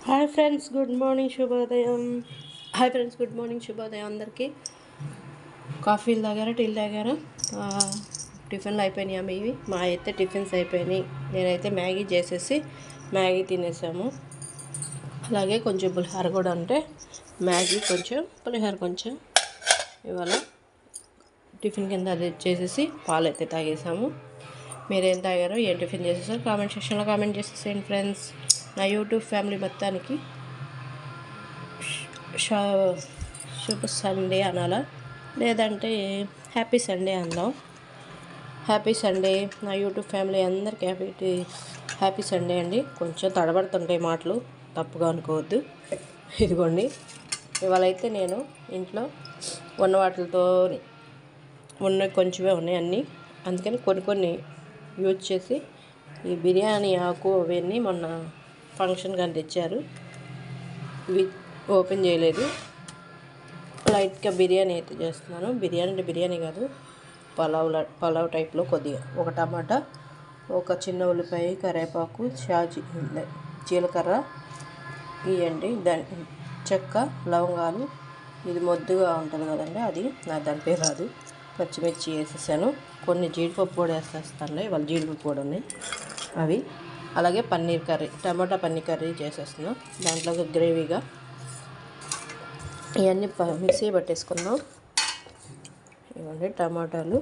Hi friends, good morning, శుభోదయం. Hi friends, good morning, శుభోదయం అందరికీ. కాఫీలు తాగారా, టీలు తాగారా? టిఫిన్లు అయిపోయినాయా మీవి? మా అయితే టిఫిన్స్ అయిపోయినాయి. నేనైతే మ్యాగీ చేసేసి మ్యాగీ తినేసాము. అలాగే కొంచెం పులిహోర కూడా ఉంటే మ్యాగీ కొంచెం, పులిహోర కొంచెం ఇవాళ టిఫిన్ కింద అది చేసేసి పాలు అయితే తాగేసాము. మీరేం తాగారో, ఏం టిఫిన్ చేసేసారు కామెంట్ సెక్షన్లో కామెంట్ చేసేసేయండి ఫ్రెండ్స్. నా యూట్యూబ్ ఫ్యామిలీ మొత్తానికి శుభ సండే అనాలా, లేదంటే హ్యాపీ సండే అందాం. హ్యాపీ సండే నా యూట్యూబ్ ఫ్యామిలీ అందరికీ హ్యాపీ సండే అండి. కొంచెం తడబడుతుంటాయి మాటలు, తప్పుగా అనుకోవద్దు. ఇదిగోండి, ఇవాళ అయితే నేను ఇంట్లో ఉన్న వాటితో కొంచెమే ఉన్నాయి అన్నీ, అందుకని కొన్ని యూజ్ చేసి ఈ బిర్యానీ ఆకు అవన్నీ మొన్న ఫంక్షన్ కానీ తెచ్చారు. ఇవి ఓపెన్ చేయలేదు. లైట్గా బిర్యానీ అయితే చేస్తున్నాను. బిర్యానీ కాదు, పలావ్ టైప్లో కొద్దిగా ఒక టమాటా, ఒక చిన్న ఉల్లిపాయ, కరివేపాకు, జీలకర్ర ఇవ్వండి, చెక్క, లవంగాలు, ఇది మొద్దుగా ఉంటుంది కదండి, అది దాని పేరు రాదు. పచ్చిమిర్చి వేసేసాను. కొన్ని జీడిపప్పు కూడా వేసేస్తాను. ఇవాళ జీడిపప్పు కూడా ఉన్నాయి అవి. అలాగే పన్నీర్ కర్రీ, టమాటా పన్నీర్ కర్రీ చేసేస్తున్నాం. దాంట్లో గ్రేవీగా ఇవన్నీ మిక్సీ పట్టేసుకున్నాం. ఇవ్వండి టమాటాలు,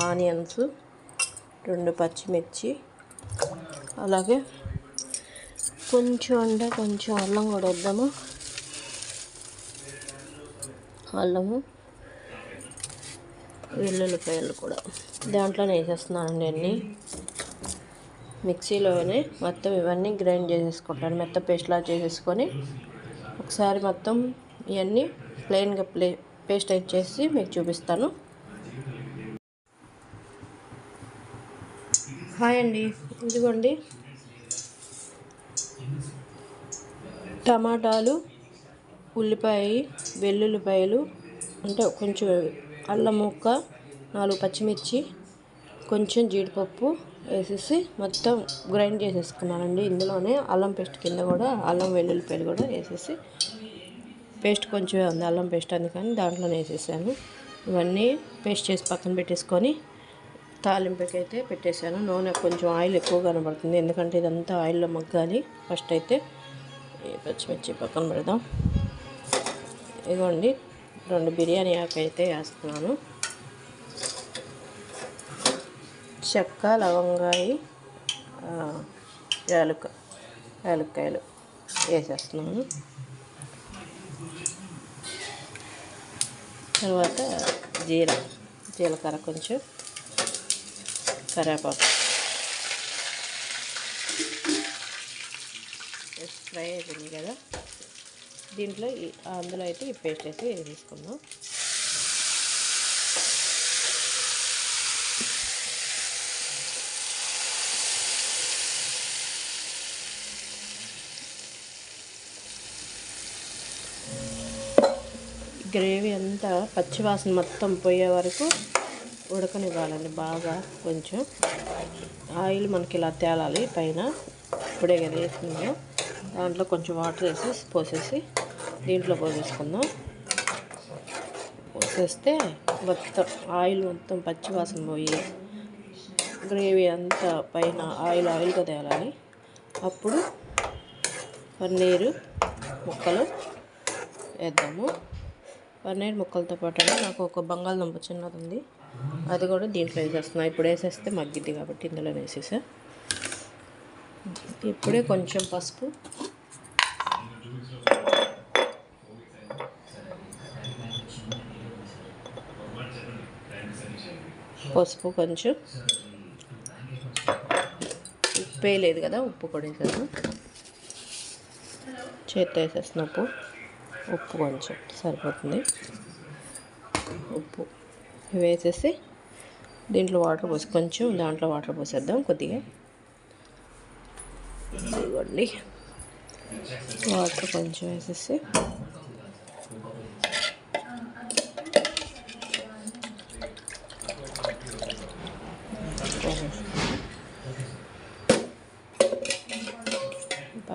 ఆనియన్స్, 2 పచ్చిమిర్చి, అలాగే కొంచెం అల్లం కూడా వేద్దాము. అల్లము, వెల్లుల్లిపాయలు కూడా దాంట్లోనే వేసేస్తున్నానండి. అన్నీ మిక్సీలోనే మొత్తం ఇవన్నీ గ్రైండ్ చేసేసుకుంటాను. మెత్త పేస్ట్లా చేసేసుకొని ఒకసారి మొత్తం ఇవన్నీ ప్లెయిన్గా పేస్ట్ చేసి మీకు చూపిస్తాను. హాయ్ అండి, ఇదిగోండి టమాటాలు, ఉల్లిపాయ, వెల్లుల్లిపాయలు, అంటే కొంచెం అల్లం ముక్క, 4 పచ్చిమిర్చి, కొంచెం జీడిపప్పు వేసేసి మొత్తం గ్రైండ్ చేసేసుకున్నానండి. ఇందులోనే అల్లం పేస్ట్ కింద కూడా అల్లం వెల్లుల్లిపాయలు కూడా వేసేసి, పేస్ట్ కొంచెమే ఉంది అల్లం పేస్ట్, అందుకని దాంట్లోనే వేసేసాను. ఇవన్నీ పేస్ట్ చేసి పక్కన పెట్టేసుకొని తాలింపుకి అయితే పెట్టేశాను. నూనె కొంచెం ఆయిల్ ఎక్కువ కనబడుతుంది, ఎందుకంటే ఇదంతా ఆయిల్లో మగ్గాలి. ఫస్ట్ అయితే పచ్చిమిర్చి పక్కన పెడదాం. ఇదిగోండి 2 బిర్యానీ ఆకు అయితే వేస్తున్నాను. చెక్క, లవంగాయ, యాలక్కాయలు వేసేస్తున్నాను. తర్వాత జీలకర్ర, కొంచెం కరివేపాకు ఫ్రై అయిపోయింది కదా. దీంట్లో అందులో అయితే ఈ పేస్ట్ అయితే వేసేసుకుందాం. గ్రేవీ అంతా పచ్చివాసన మొత్తం పోయే వరకు ఉడకనివ్వాలండి బాగా. కొంచెం ఆయిల్ మనకి ఇలా తేలాలి పైన. ఇప్పుడే కదా వేసుకుందాం. దాంట్లో కొంచెం వాటర్ పోసేసి దీంట్లో పోసేసుకుందాం. పోసేస్తే మొత్తం ఆయిల్ మొత్తం పచ్చివాసన పోయి గ్రేవీ అంతా పైన ఆయిల్గా తేలాలి. అప్పుడు పన్నీరు ముక్కలు వేద్దాము. పన్నీర్ ముక్కలతో పాటు నాకు ఒక బంగాళదుంప చిన్నది ఉంది, అది కూడా దీంట్లో వేసేస్తున్నా. ఇప్పుడు వేసేస్తే మగ్గిద్ది కాబట్టి ఇందులో వేసేసా. ఇప్పుడే కొంచెం పసుపు, కొంచెం ఉప్పు వేయలేదు కదా, ఉప్పు కూడా వేసేసాను. చేత్తో వేసేసిన ఉప్పు కొంచెం సరిపోతుంది. ఉప్పు వేసేసి దీంట్లో వాటర్ పోసేద్దాం కొద్దిగా. ఇదిగోండి వాటర్ కొంచెం వేసేసి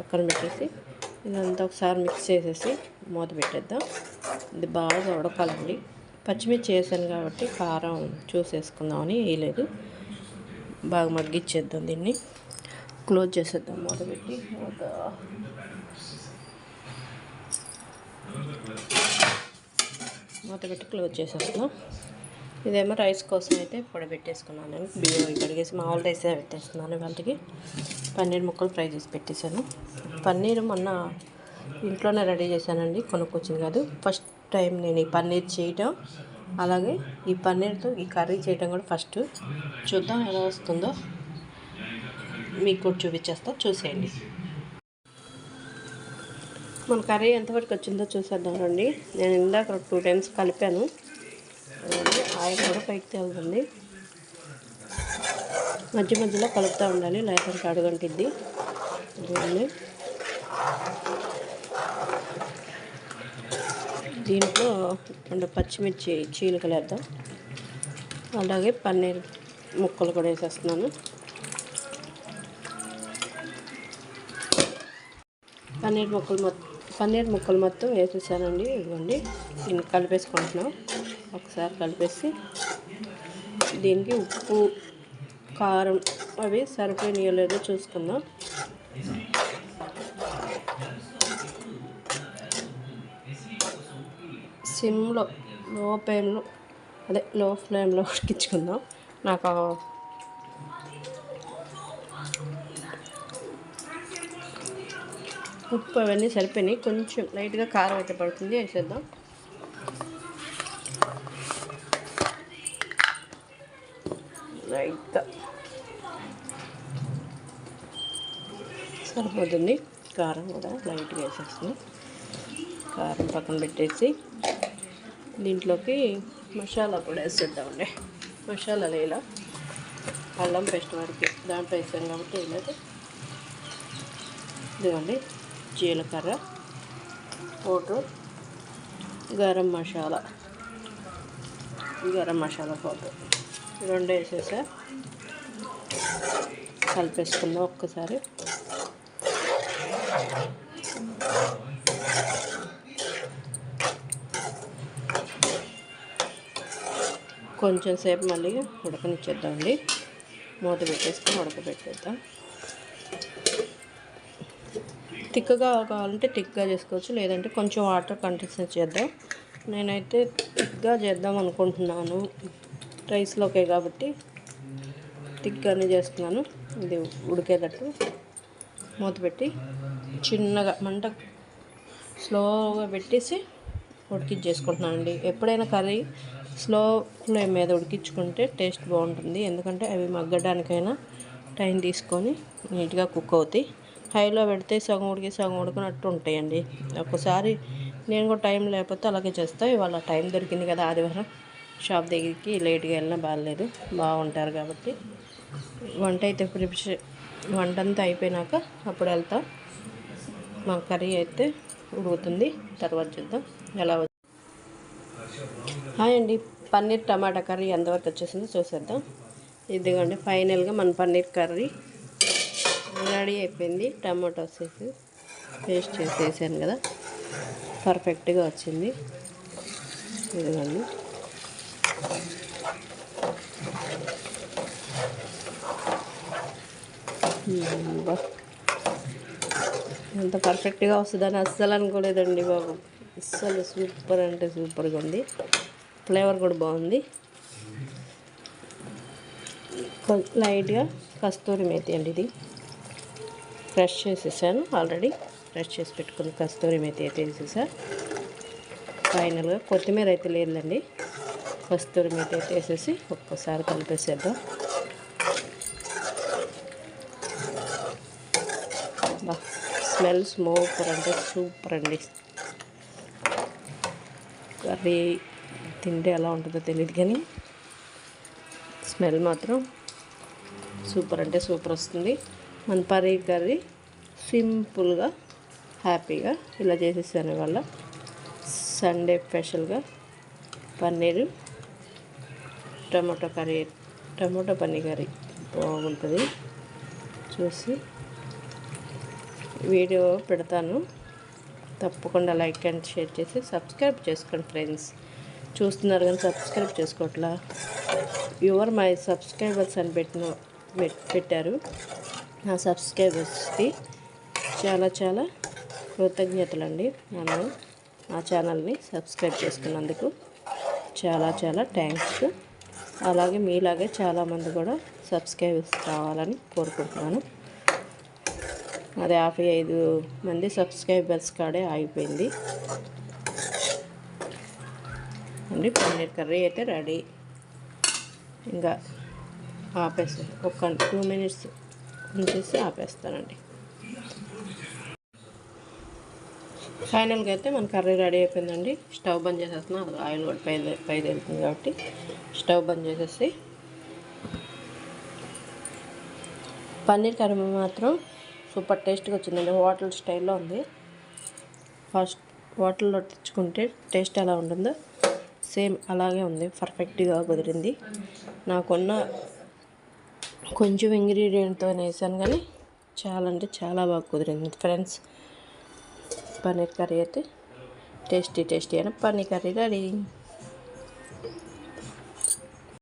పక్కన పెట్టేసి ఇదంతా ఒకసారి మిక్స్ చేసేసి మూత పెట్టేద్దాం. ఇది బాగా ఉడకాలండి. పచ్చిమిర్చి వేసాను కాబట్టి కారం చూసేసుకుందామని వేయలేదు. బాగా మగ్గిచ్చేద్దాం. దీన్ని క్లోజ్ చేసేద్దాం మూత పెట్టి. మూత పెట్టి క్లోజ్ చేసేస్తున్నాం. ఇదేమో రైస్ కోసం అయితే పెట్టేసుకున్నాను. నేను బియ్యం కడిగేసి మామూలు రైస్ పెట్టేస్తున్నాను. వాళ్ళకి పన్నీర్ ముక్కలు ఫ్రై చేసి పెట్టేశాను. పన్నీర్ మొన్న ఇంట్లోనే రెడీ చేశానండి, కొనుక్కొచ్చింది కాదు. ఫస్ట్ టైం నేను ఈ పన్నీర్ చేయటం, అలాగే ఈ పన్నీర్తో ఈ కర్రీ చేయటం కూడా ఫస్ట్. చూద్దాం ఎలా వస్తుందో, మీకు కూడా చూపించేస్తా, చూసేయండి. మన కర్రీ ఎంతవరకు వచ్చిందో చూసేద్దాం రండి. నేను ఇందాక 2 టైమ్స్ కలిపాను. ఆయిల్ కూడా పైకి తేలుతుంది. మధ్య మధ్యలో కలుపుతూ ఉండాలి, లేకపోతే అడుగంటిద్ది. దీంట్లో 2 పచ్చిమిర్చి చీలికలు వేద్దాం. అలాగే పన్నీర్ ముక్కలు కూడా వేసేస్తున్నాను. పన్నీర్ ముక్కలు మొత్తం వేసేసానండి. ఇదిగోండి, దీన్ని కలిపేసుకుంటున్నాం. ఒకసారి కలిపేసి దీనికి ఉప్పు, కారం అవి సరిపోయినాయో లేదో చూసుకుందాం. సిమ్లో లో ఫ్లేమ్లో ఉడికించుకుందాం. నాకు ఉప్పు అవన్నీ సరిపోయినాయి. కొంచెం లైట్గా కారం అయితే పడుతుంది, వేసేద్దాం. లైట్గా సరిపోతుంది. కారం కూడా లైట్గా వేసేస్తున్నాం. కారం పక్కన పెట్టేసి దీంట్లోకి మసాలా కూడా వేసేద్దామండి. మసాలా ఇలా అల్లం పేస్ట్ వరకు దాంట్లో వేసాను కాబట్టి వేయలేదు. ఇదిగోండి, జీలకర్ర పౌడర్, గరం మసాలా పౌడర్ 2 వేసేసా. కలిపేసుకుందాం ఒక్కసారి. కొంచెం సేపు మళ్ళీ ఉడకనిచ్చేద్దామండి. మూత పెట్టేసుకొని ఉడకబెట్టేద్దాం. థిక్గా కావాలంటే థిక్గా చేసుకోవచ్చు, లేదంటే కొంచెం వాటర్ కంటెన్సీ చేద్దాం. నేనైతే థిక్గా చేద్దాం అనుకుంటున్నాను, రైస్లోకే కాబట్టి థిక్గానే చేస్తున్నాను. ఇది ఉడికేటట్టు మూత పెట్టి చిన్నగా మంట స్లోగా పెట్టేసి ఉడికించేసుకుంటున్నానండి. ఎప్పుడైనా కర్రీ స్లో ఫ్లేమ్ మీద ఉడికించుకుంటే టేస్ట్ బాగుంటుంది. ఎందుకంటే అవి మగ్గడానికైనా టైం తీసుకొని నీట్గా కుక్ అవుతాయి. హైలో పెడితే సగం ఉడికినట్టు ఉంటాయండి. ఒక్కసారి నేను కూడా టైం లేకపోతే అలాగే చేస్తాను. ఇవాళ టైం దొరికింది కదా, ఆదివారం షాప్ దగ్గరికి లేట్గా వెళ్ళినా బాగాలేదు, బాగుంటారు కాబట్టి. వంట అంతా అయిపోయినాక అప్పుడు వెళ్తాం. మా కర్రీ అయితే ఉడుకుతుంది, తర్వాత చూద్దాం ఎలా. హాయ్ అండి, పన్నీర్ టమాటా కర్రీ ఎంతవరకు వచ్చేసిందో చూసేద్దాం. ఇదిగోండి, ఫైనల్గా మన పన్నీర్ కర్రీ రెడీ అయిపోయింది. టమాటోస్ వేసి పేస్ట్ చేసేసాను కదా, పర్ఫెక్ట్గా వచ్చింది. ఇదిగోండి, ఎంత పర్ఫెక్ట్గా వస్తుందని అస్సలు అనుకోలేదండి బాబు. అస్సలు సూపర్ అంటే సూపర్గా ఉంది. ఫ్లేవర్ కూడా బాగుంది. లైట్గా కస్తూరి మేతి అండి, ఇది ఫ్రెష్ చేసేసాను. ఆల్రెడీ ఫ్రెష్ చేసి పెట్టుకుని కస్తూరి మేతి అయితే వేసేసా. ఫైనల్గా కొత్తిమీర అయితే లేదండి, కస్తూరి మేతి అయితే వేసేసి ఒక్కసారి కలిపేసేద్దాం. స్మెల్ సూపర్ అంటే సూపర్ అండి. కర్రీ తింటే ఎలా ఉంటుందో తెలియదు కానీ స్మెల్ మాత్రం సూపర్ అంటే సూపర్ వస్తుంది. మన పన్నీర్ కర్రీ సింపుల్గా హ్యాపీగా ఇలా చేసేసాను. ఇవాళ సండే స్పెషల్గా పన్నీరు టమాటో పన్నీర్ కర్రీ బాగుంటుంది. చూసి వీడియో పెడతాను, తప్పకుండా లైక్ అండ్ షేర్ చేసి సబ్స్క్రైబ్ చేసుకోండి ఫ్రెండ్స్. చూస్తున్నారు కానీ సబ్స్క్రైబ్ చేసుకోవట్లా. యువర్ మై సబ్స్క్రైబర్స్ అని పెట్టారు. నా సబ్స్క్రైబర్స్కి చాలా చాలా కృతజ్ఞతలండి. నన్ను నా ఛానల్ని సబ్స్క్రైబ్ చేసుకున్నందుకు చాలా చాలా థ్యాంక్స్. అలాగే మీలాగే చాలామంది కూడా సబ్స్క్రైబర్స్ కావాలని కోరుకుంటున్నాను. అది 55 మంది సబ్స్క్రైబర్స్ కాడే ఆగిపోయింది అండి. పన్నీర్ కర్రీ అయితే రెడీ. ఇంకా ఆపేసి ఒక 2 మినిట్స్ ఉంచేసి ఆపేస్తానండి. ఫైనల్గా అయితే మన కర్రీ రెడీ అయిపోయిందండి. స్టవ్ బంద్ చేసేస్తున్నాం. ఆయిల్ కూడా పైది వెళ్తుంది కాబట్టి స్టవ్ బంద్ చేసేసి పన్నీర్ కర్రీ మాత్రం సూపర్ టేస్ట్గా వచ్చిందండి. హోటల్ స్టైల్లో ఉంది. ఫస్ట్ హోటల్లో తెచ్చుకుంటే టేస్ట్ ఎలా ఉంటుందో సేమ్ అలాగే ఉంది. పర్ఫెక్ట్గా కుదిరింది. నాకున్న కొంచెం ఇంగ్రీడియంట్తో వేసాను కానీ చాలా అంటే చాలా బాగా కుదిరింది ఫ్రెండ్స్. పన్నీర్ కర్రీ అయితే టేస్టీ అయిన పన్నీర్ కర్రీ రెడీ.